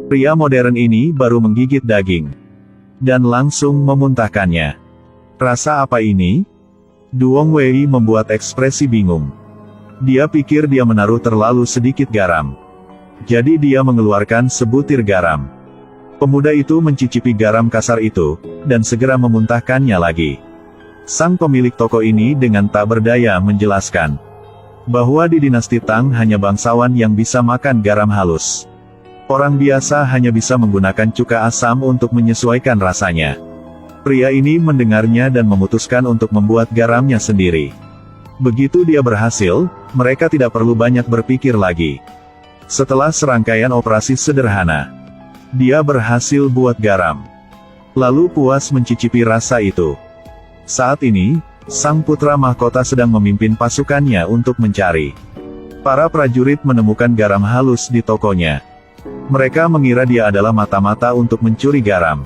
Pria modern ini baru menggigit daging. Dan langsung memuntahkannya. Rasa apa ini? Duong Wei membuat ekspresi bingung. Dia pikir dia menaruh terlalu sedikit garam. Jadi dia mengeluarkan sebutir garam. Pemuda itu mencicipi garam kasar itu, dan segera memuntahkannya lagi. Sang pemilik toko ini dengan tak berdaya menjelaskan bahwa di dinasti Tang hanya bangsawan yang bisa makan garam halus. Orang biasa hanya bisa menggunakan cuka asam untuk menyesuaikan rasanya. Pria ini mendengarnya dan memutuskan untuk membuat garamnya sendiri. Begitu dia berhasil, mereka tidak perlu banyak berpikir lagi. Setelah serangkaian operasi sederhana, dia berhasil buat garam. Lalu puas mencicipi rasa itu. Saat ini, sang putra mahkota sedang memimpin pasukannya untuk mencari. Para prajurit menemukan garam halus di tokonya. Mereka mengira dia adalah mata-mata untuk mencuri garam.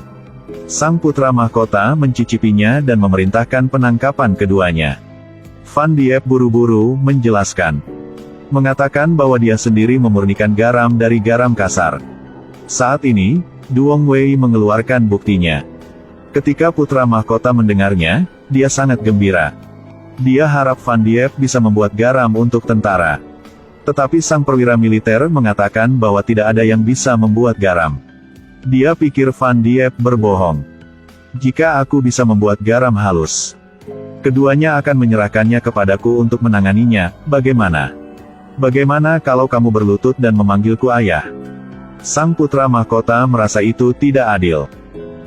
Sang putra mahkota mencicipinya dan memerintahkan penangkapan keduanya. Van Diep buru-buru menjelaskan. Mengatakan bahwa dia sendiri memurnikan garam dari garam kasar. Saat ini, Duong Wei mengeluarkan buktinya. Ketika putra mahkota mendengarnya, dia sangat gembira. Dia harap Van Diep bisa membuat garam untuk tentara. Tetapi sang perwira militer mengatakan bahwa tidak ada yang bisa membuat garam. Dia pikir Van Diep berbohong. Jika aku bisa membuat garam halus, keduanya akan menyerahkannya kepadaku untuk menanganinya. Bagaimana? Bagaimana kalau kamu berlutut dan memanggilku ayah? Sang putra mahkota merasa itu tidak adil.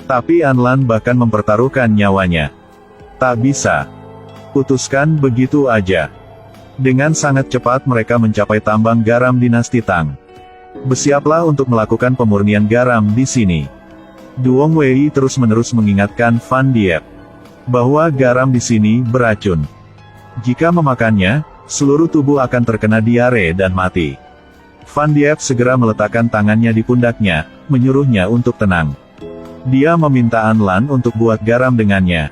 Tapi Anlan bahkan mempertaruhkan nyawanya. Tak bisa. Putuskan begitu aja. Dengan sangat cepat mereka mencapai tambang garam dinasti Tang. Bersiaplah untuk melakukan pemurnian garam di sini. Duong Wei terus-menerus mengingatkan Van Diep bahwa garam di sini beracun. Jika memakannya, seluruh tubuh akan terkena diare dan mati. Van Diep segera meletakkan tangannya di pundaknya, menyuruhnya untuk tenang. Dia meminta Anlan untuk buat garam dengannya,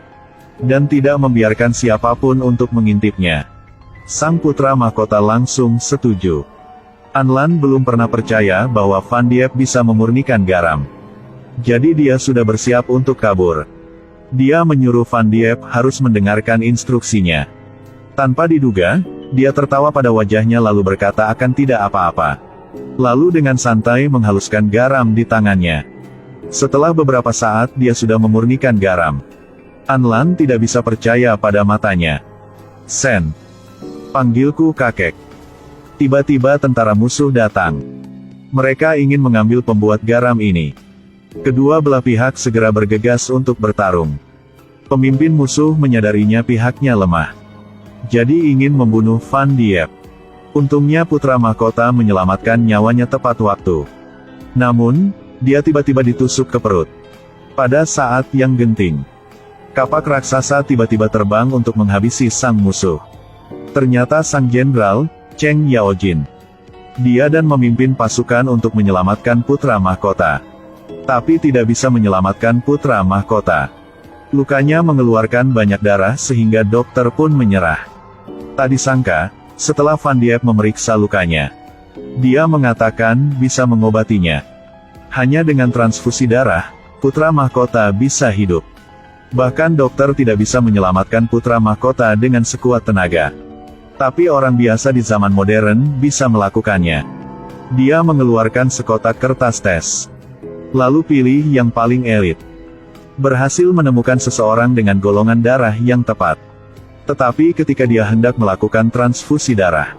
dan tidak membiarkan siapapun untuk mengintipnya. Sang putra mahkota langsung setuju. Anlan belum pernah percaya bahwa Van Diep bisa memurnikan garam. Jadi dia sudah bersiap untuk kabur. Dia menyuruh Van Diep harus mendengarkan instruksinya. Tanpa diduga, dia tertawa pada wajahnya lalu berkata akan tidak apa-apa. Lalu dengan santai menghaluskan garam di tangannya. Setelah beberapa saat dia sudah memurnikan garam. Anlan tidak bisa percaya pada matanya. Sen. Panggilku kakek. Tiba-tiba tentara musuh datang. Mereka ingin mengambil pembuat garam ini. Kedua belah pihak segera bergegas untuk bertarung. Pemimpin musuh menyadarinya pihaknya lemah. Jadi ingin membunuh Van Diep. Untungnya putra mahkota menyelamatkan nyawanya tepat waktu. Namun, dia tiba-tiba ditusuk ke perut. Pada saat yang genting, kapak raksasa tiba-tiba terbang untuk menghabisi sang musuh. Ternyata sang jenderal, Cheng Yaojin. Dia dan memimpin pasukan untuk menyelamatkan putra mahkota. Tapi tidak bisa menyelamatkan putra mahkota. Lukanya mengeluarkan banyak darah sehingga dokter pun menyerah. Tak disangka, setelah Van Diep memeriksa lukanya, dia mengatakan bisa mengobatinya. Hanya dengan transfusi darah, putra mahkota bisa hidup. Bahkan dokter tidak bisa menyelamatkan putra mahkota dengan sekuat tenaga. Tapi orang biasa di zaman modern bisa melakukannya. Dia mengeluarkan sekotak kertas tes. Lalu pilih yang paling elit. Berhasil menemukan seseorang dengan golongan darah yang tepat. Tetapi ketika dia hendak melakukan transfusi darah,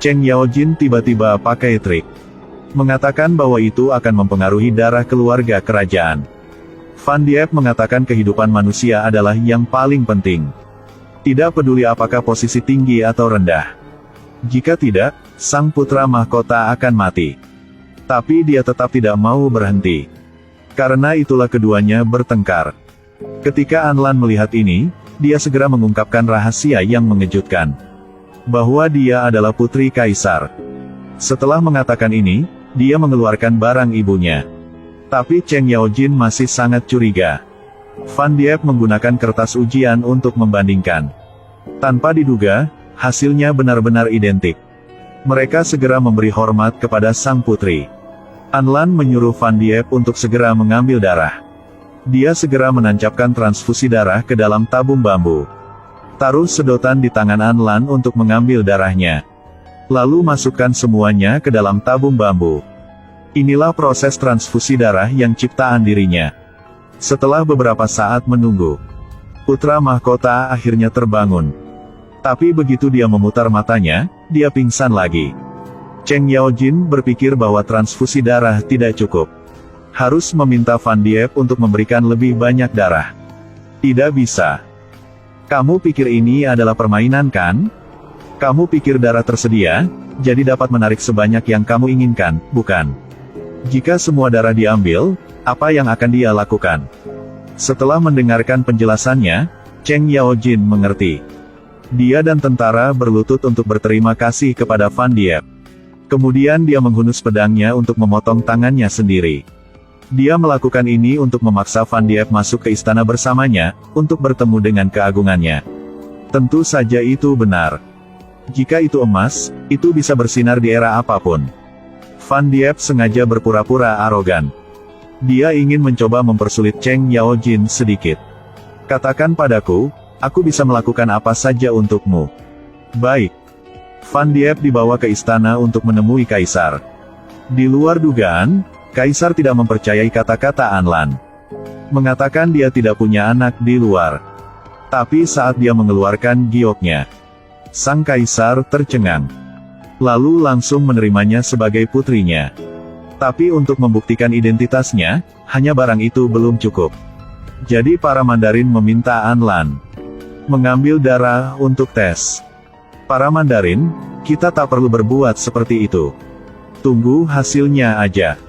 Cheng Yaojin tiba-tiba pakai trik. Mengatakan bahwa itu akan mempengaruhi darah keluarga kerajaan. Van Diep mengatakan kehidupan manusia adalah yang paling penting. Tidak peduli apakah posisi tinggi atau rendah. Jika tidak, sang putra mahkota akan mati. Tapi dia tetap tidak mau berhenti. Karena itulah keduanya bertengkar. Ketika Anlan melihat ini, dia segera mengungkapkan rahasia yang mengejutkan. Bahwa dia adalah putri kaisar. Setelah mengatakan ini, dia mengeluarkan barang ibunya. Tapi Cheng Yaojin masih sangat curiga. Van Diep menggunakan kertas ujian untuk membandingkan. Tanpa diduga, hasilnya benar-benar identik. Mereka segera memberi hormat kepada sang putri. Anlan menyuruh Van Diep untuk segera mengambil darah. Dia segera menancapkan transfusi darah ke dalam tabung bambu. Taruh sedotan di tangan Anlan untuk mengambil darahnya. Lalu masukkan semuanya ke dalam tabung bambu. Inilah proses transfusi darah yang ciptaan dirinya. Setelah beberapa saat menunggu, putra mahkota akhirnya terbangun. Tapi begitu dia memutar matanya, dia pingsan lagi. Cheng Yaojin berpikir bahwa transfusi darah tidak cukup. Harus meminta Van Diep untuk memberikan lebih banyak darah. Tidak bisa. Kamu pikir ini adalah permainan kan? Kamu pikir darah tersedia, jadi dapat menarik sebanyak yang kamu inginkan, bukan? Jika semua darah diambil, apa yang akan dia lakukan? Setelah mendengarkan penjelasannya, Cheng Yaojin mengerti. Dia dan tentara berlutut untuk berterima kasih kepada Van Diep. Kemudian dia menghunus pedangnya untuk memotong tangannya sendiri. Dia melakukan ini untuk memaksa Van Diep masuk ke istana bersamanya, untuk bertemu dengan keagungannya. Tentu saja itu benar. Jika itu emas, itu bisa bersinar di era apapun. Van Diep sengaja berpura-pura arogan. Dia ingin mencoba mempersulit Cheng Yaojin sedikit. Katakan padaku, aku bisa melakukan apa saja untukmu. Baik. Van Diep dibawa ke istana untuk menemui Kaisar. Di luar dugaan, Kaisar tidak mempercayai kata-kata Anlan. Mengatakan dia tidak punya anak di luar. Tapi saat dia mengeluarkan gioknya, sang Kaisar tercengang. Lalu langsung menerimanya sebagai putrinya. Tapi untuk membuktikan identitasnya, hanya barang itu belum cukup. Jadi para Mandarin meminta Anlan mengambil darah untuk tes. Para Mandarin, kita tak perlu berbuat seperti itu. Tunggu hasilnya aja.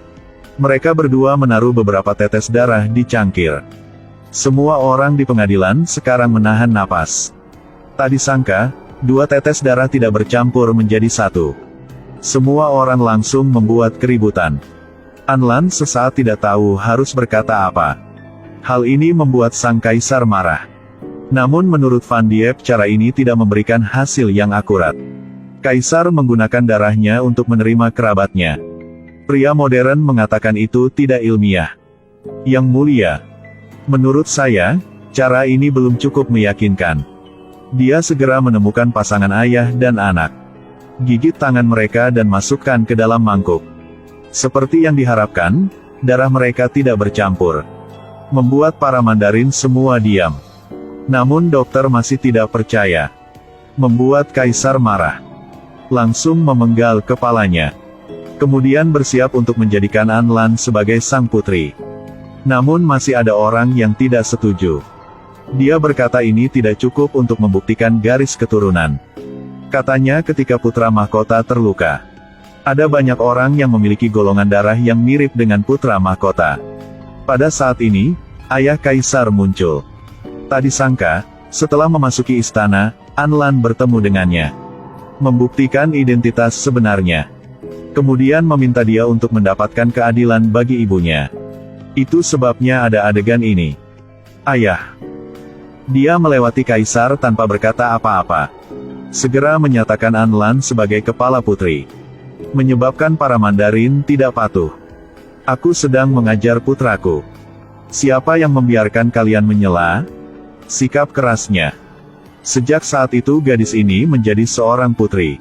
Mereka berdua menaruh beberapa tetes darah di cangkir. Semua orang di pengadilan sekarang menahan napas. Tak disangka, 2 tetes darah tidak bercampur menjadi 1. Semua orang langsung membuat keributan. Anlan sesaat tidak tahu harus berkata apa. Hal ini membuat sang Kaisar marah. Namun menurut Van Diep cara ini tidak memberikan hasil yang akurat. Kaisar menggunakan darahnya untuk menerima kerabatnya. Pria modern mengatakan itu tidak ilmiah. Yang mulia, menurut saya, cara ini belum cukup meyakinkan. Dia segera menemukan pasangan ayah dan anak. Gigit tangan mereka dan masukkan ke dalam mangkuk. Seperti yang diharapkan, darah mereka tidak bercampur. Membuat para Mandarin semua diam. Namun dokter masih tidak percaya. Membuat Kaisar marah. Langsung memenggal kepalanya. Kemudian bersiap untuk menjadikan Anlan sebagai sang putri. Namun masih ada orang yang tidak setuju. Dia berkata ini tidak cukup untuk membuktikan garis keturunan. Katanya ketika putra mahkota terluka. Ada banyak orang yang memiliki golongan darah yang mirip dengan putra mahkota. Pada saat ini, ayah Kaisar muncul. Tak disangka, setelah memasuki istana, Anlan bertemu dengannya. Membuktikan identitas sebenarnya. Kemudian meminta dia untuk mendapatkan keadilan bagi ibunya. Itu sebabnya ada adegan ini. Ayah. Dia melewati Kaisar tanpa berkata apa-apa. Segera menyatakan Anlan sebagai kepala putri. Menyebabkan para Mandarin tidak patuh. Aku sedang mengajar putraku. Siapa yang membiarkan kalian menyela? Sikap kerasnya. Sejak saat itu gadis ini menjadi seorang putri.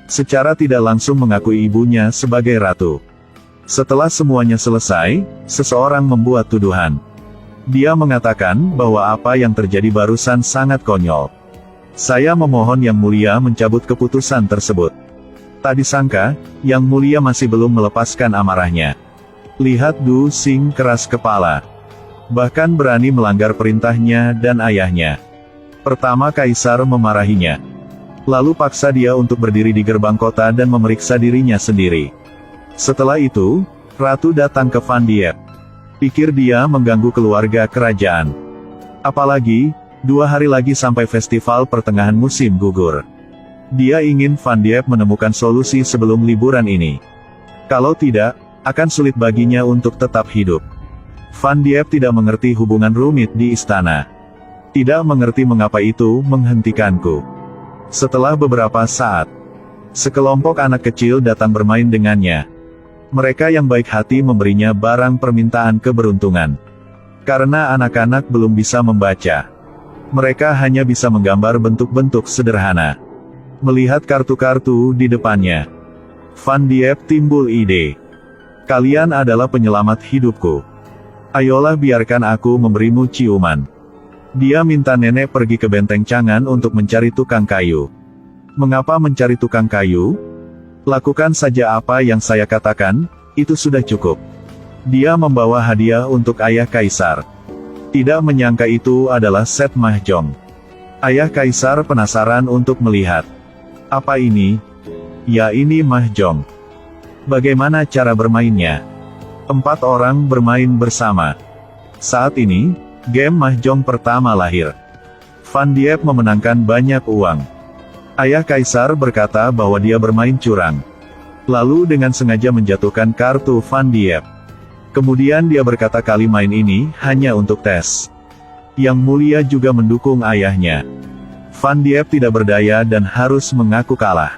Secara tidak langsung mengakui ibunya sebagai ratu. Setelah semuanya selesai, seseorang membuat tuduhan. Dia mengatakan bahwa apa yang terjadi barusan sangat konyol. Saya memohon Yang Mulia mencabut keputusan tersebut. Tak disangka, Yang Mulia masih belum melepaskan amarahnya. Lihat Du Xing keras kepala. Bahkan berani melanggar perintahnya dan ayahnya. Pertama Kaisar memarahinya. Lalu paksa dia untuk berdiri di gerbang kota dan memeriksa dirinya sendiri. Setelah itu, Ratu datang ke Van Diep. Pikir dia mengganggu keluarga kerajaan. Apalagi, 2 hari lagi sampai festival pertengahan musim gugur. Dia ingin Van Diep menemukan solusi sebelum liburan ini. Kalau tidak, akan sulit baginya untuk tetap hidup. Van Diep tidak mengerti hubungan rumit di istana. Tidak mengerti mengapa itu menghentikanku. Setelah beberapa saat, sekelompok anak kecil datang bermain dengannya. Mereka yang baik hati memberinya barang permintaan keberuntungan. Karena anak-anak belum bisa membaca, mereka hanya bisa menggambar bentuk-bentuk sederhana. Melihat kartu-kartu di depannya, Van Diep timbul ide. Kalian adalah penyelamat hidupku. Ayolah biarkan aku memberimu ciuman. Dia minta nenek pergi ke benteng Chang'an untuk mencari tukang kayu. Mengapa mencari tukang kayu? Lakukan saja apa yang saya katakan, itu sudah cukup. Dia membawa hadiah untuk ayah kaisar. Tidak menyangka itu adalah set mahjong. Ayah kaisar penasaran untuk melihat. Apa ini? Ya, ini mahjong. Bagaimana cara bermainnya? 4 orang bermain bersama. Saat ini, game mahjong pertama lahir. Van Diep memenangkan banyak uang. Ayah kaisar berkata bahwa dia bermain curang. Lalu dengan sengaja menjatuhkan kartu Van Diep. Kemudian dia berkata kali main ini hanya untuk tes. Yang mulia juga mendukung ayahnya. Van Diep tidak berdaya dan harus mengaku kalah.